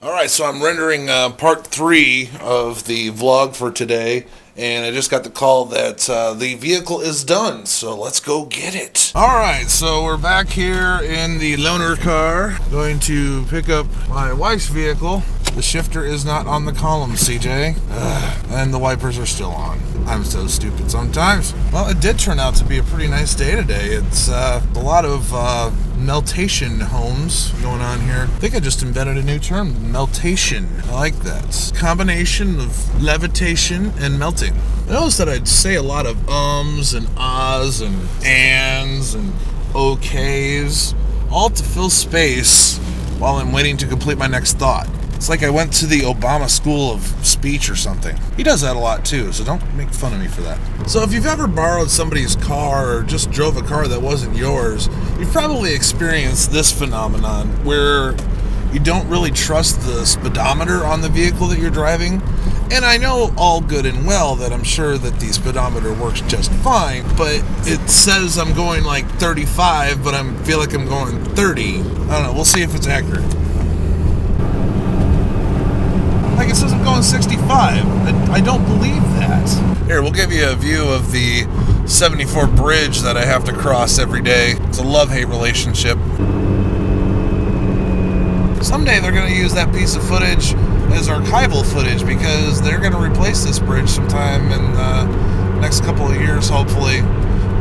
Alright, so I'm rendering part 3 of the vlog for today, and I just got the call that the vehicle is done, so let's go get it. Alright, so we're back here in the loaner car, going to pick up my wife's vehicle. The shifter is not on the column, CJ, and the wipers are still on. I'm so stupid sometimes. Well, it did turn out to be a pretty nice day today. It's a lot of meltation homes going on here. I think I just invented a new term, meltation. I like that. Combination of levitation and melting. I noticed that I'd say a lot of ums and ahs and ands and okays, all to fill space while I'm waiting to complete my next thought. It's like I went to the Obama School of Speech or something. He does that a lot too, so don't make fun of me for that. So if you've ever borrowed somebody's car or just drove a car that wasn't yours, you've probably experienced this phenomenon where you don't really trust the speedometer on the vehicle that you're driving. And I know all good and well that I'm sure that the speedometer works just fine, but it says I'm going like 35, but I feel like I'm going 30. I don't know, we'll see if it's accurate. Like it says I'm going 65. I don't believe that. Here, we'll give you a view of the 74 bridge that I have to cross every day. It's a love-hate relationship. Someday they're going to use that piece of footage as archival footage because they're going to replace this bridge sometime in the next couple of years, hopefully.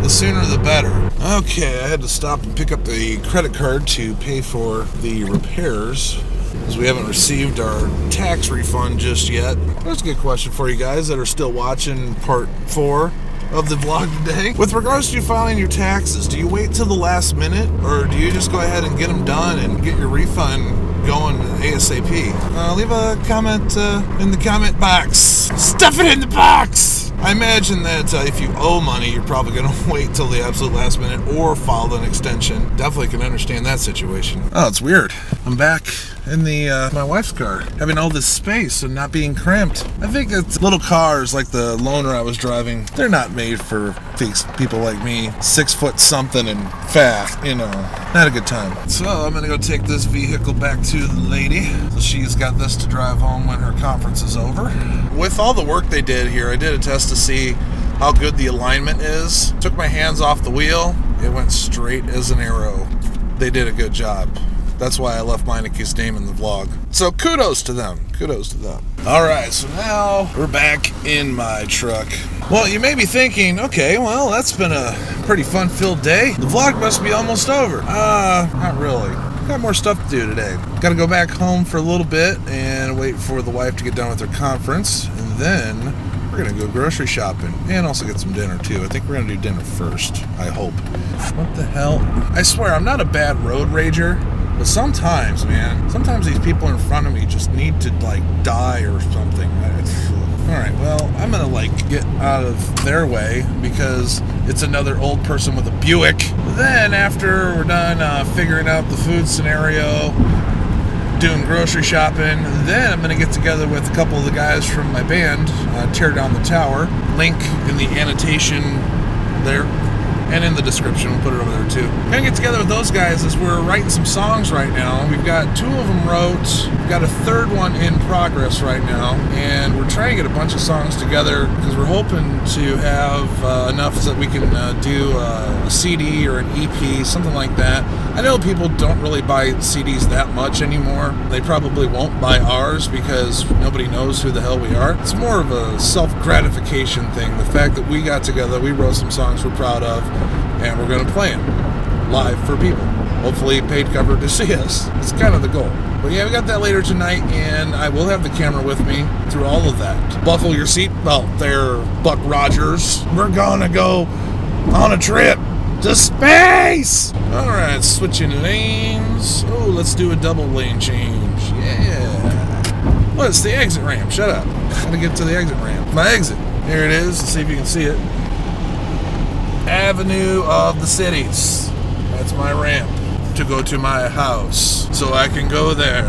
The sooner the better. Okay, I had to stop and pick up the credit card to pay for the repairs, because we haven't received our tax refund just yet. That's a good question for you guys that are still watching part 4 of the vlog today. With regards to filing your taxes, do you wait till the last minute, or do you just go ahead and get them done and get your refund going ASAP? Leave a comment in the comment box. Stuff it in the box! I imagine that if you owe money, you're probably going to wait till the absolute last minute or file an extension. Definitely can understand that situation. Oh, it's weird. I'm back in the my wife's car, having all this space and not being cramped. I think it's little cars like the loaner I was driving. They're not made for people like me, 6 foot something and fat, you know. Not a good time. So I'm gonna go take this vehicle back to the lady. So she's got this to drive home when her conference is over. With all the work they did here, I did a test to see how good the alignment is. Took my hands off the wheel. It went straight as an arrow. They did a good job. That's why I left Meineke's name in the vlog. So kudos to them. Kudos to them. Alright, so now we're back in my truck. Well, you may be thinking, okay, well, that's been a pretty fun-filled day. The vlog must be almost over. Not really. Got more stuff to do today. Gotta go back home for a little bit and wait for the wife to get done with her conference. And then we're gonna go grocery shopping and also get some dinner too. I think we're gonna do dinner first, I hope. What the hell? I swear, I'm not a bad road rager. But sometimes, man, sometimes these people in front of me just need to, like, die or something. Alright, well, I'm gonna, like, get out of their way because it's another old person with a Buick. Then, after we're done figuring out the food scenario, doing grocery shopping, then I'm gonna get together with a couple of the guys from my band, Tear Down the Tower. Link in the annotation there. And in the description, we'll put it over there too. We're gonna get together with those guys as we're writing some songs right now. We've got 2 of them wrote. We've got a 3rd one in progress right now. And we're trying to get a bunch of songs together because we're hoping to have enough so that we can do a CD or an EP, something like that. I know people don't really buy CDs that much anymore. They probably won't buy ours because nobody knows who the hell we are. It's more of a self-gratification thing. The fact that we got together, we wrote some songs we're proud of, and we're going to play them live for people. Hopefully paid cover to see us. It's kind of the goal. But yeah, we got that later tonight, and I will have the camera with me through all of that. Buckle your seatbelt there, Buck Rogers. We're going to go on a trip to space! Alright, switching lanes. Oh, let's do a double lane change. Yeah. Well, it's the exit ramp. Shut up. Gotta get to the exit ramp. My exit. Here it is. Let's see if you can see it. Avenue of the Cities. That's my ramp to go to my house so I can go there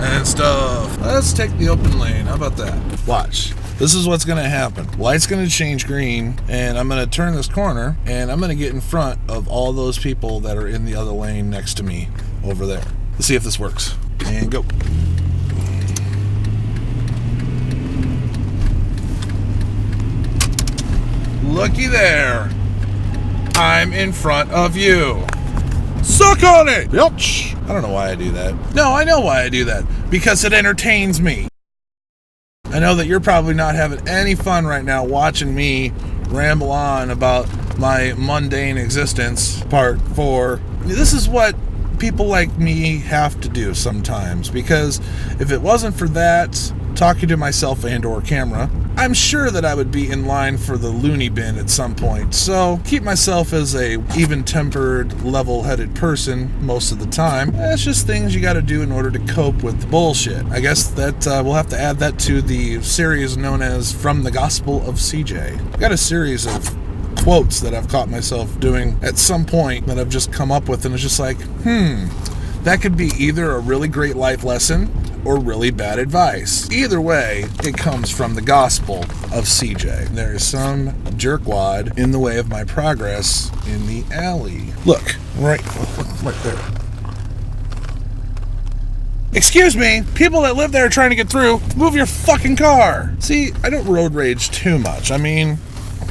and stuff. Let's take the open lane. How about that? Watch. This is what's going to happen. Light's going to change green, and I'm going to turn this corner, and I'm going to get in front of all those people that are in the other lane next to me over there. Let's see if this works. And go. looky there. I'm in front of you. Suck on it! Yelch. I don't know why I do that. No, I know why I do that. Because it entertains me. I know that you're probably not having any fun right now watching me ramble on about my mundane existence, part 4. This is what people like me have to do sometimes, because if it wasn't for that, talking to myself and or camera, I'm sure that I would be in line for the loony bin at some point. So keep myself as a even-tempered, level-headed person most of the time. It's just things you got to do in order to cope with the bullshit. I guess that we'll have to add that to the series known as From the Gospel of CJ. I've got a series of quotes that I've caught myself doing at some point that I've just come up with, and it's just like, that could be either a really great life lesson or really bad advice. Either way, it comes from the gospel of CJ. There is some jerkwad in the way of my progress in the alley. Look, right there. Excuse me, people that live there are trying to get through. Move your fucking car. See, I don't road rage too much. I mean,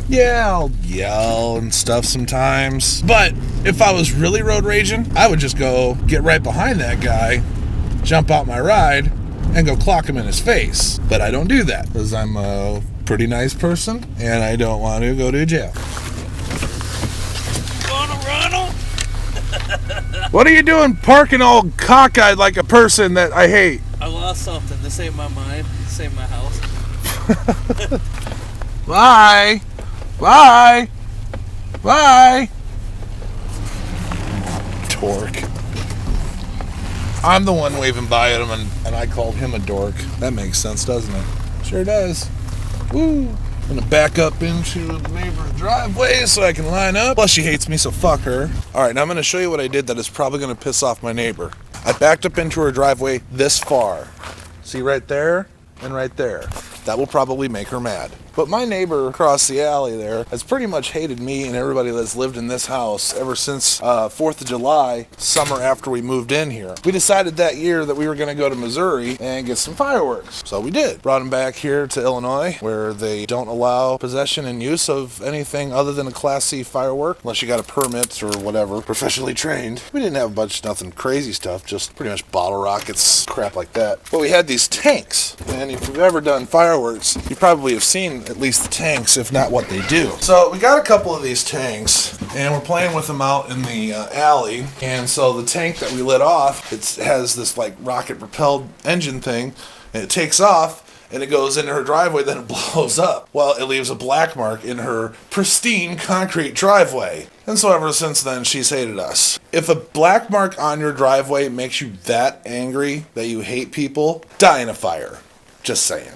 yeah, I'll yell and stuff sometimes. But if I was really road raging, I would just go get right behind that guy, jump out my ride, and go clock him in his face. But I don't do that, because I'm a pretty nice person, and I don't want to go to jail. Ronald? What are you doing parking all cockeyed like a person that I hate? I lost something. This ain't my mind. This ain't my house. Bye. Bye. Bye. Dork. I'm the one waving by at him, and I called him a dork. That makes sense, doesn't it? Sure does. Woo. I'm gonna back up into the neighbor's driveway so I can line up. Plus, she hates me, so fuck her. Alright, now I'm gonna show you what I did that is probably gonna piss off my neighbor. I backed up into her driveway this far. See right there and right there. That will probably make her mad. But my neighbor across the alley there has pretty much hated me and everybody that's lived in this house ever since 4th of July, summer after we moved in here. We decided that year that we were going to go to Missouri and get some fireworks. So we did. Brought them back here to Illinois, where they don't allow possession and use of anything other than a Class C firework, unless you got a permit or whatever, professionally trained. We didn't have nothing crazy stuff, just pretty much bottle rockets, crap like that. But we had these tanks, and if you've ever done fireworks, you probably have seen at least the tanks, if not what they do. So we got a couple of these tanks, and we're playing with them out in the alley. And so the tank that we lit off, it has this like rocket propelled engine thing, and it takes off and it goes into her driveway, then it blows up. Well, it leaves a black mark in her pristine concrete driveway. And so ever since then, she's hated us. If a black mark on your driveway makes you that angry that you hate people, die in a fire. Just saying.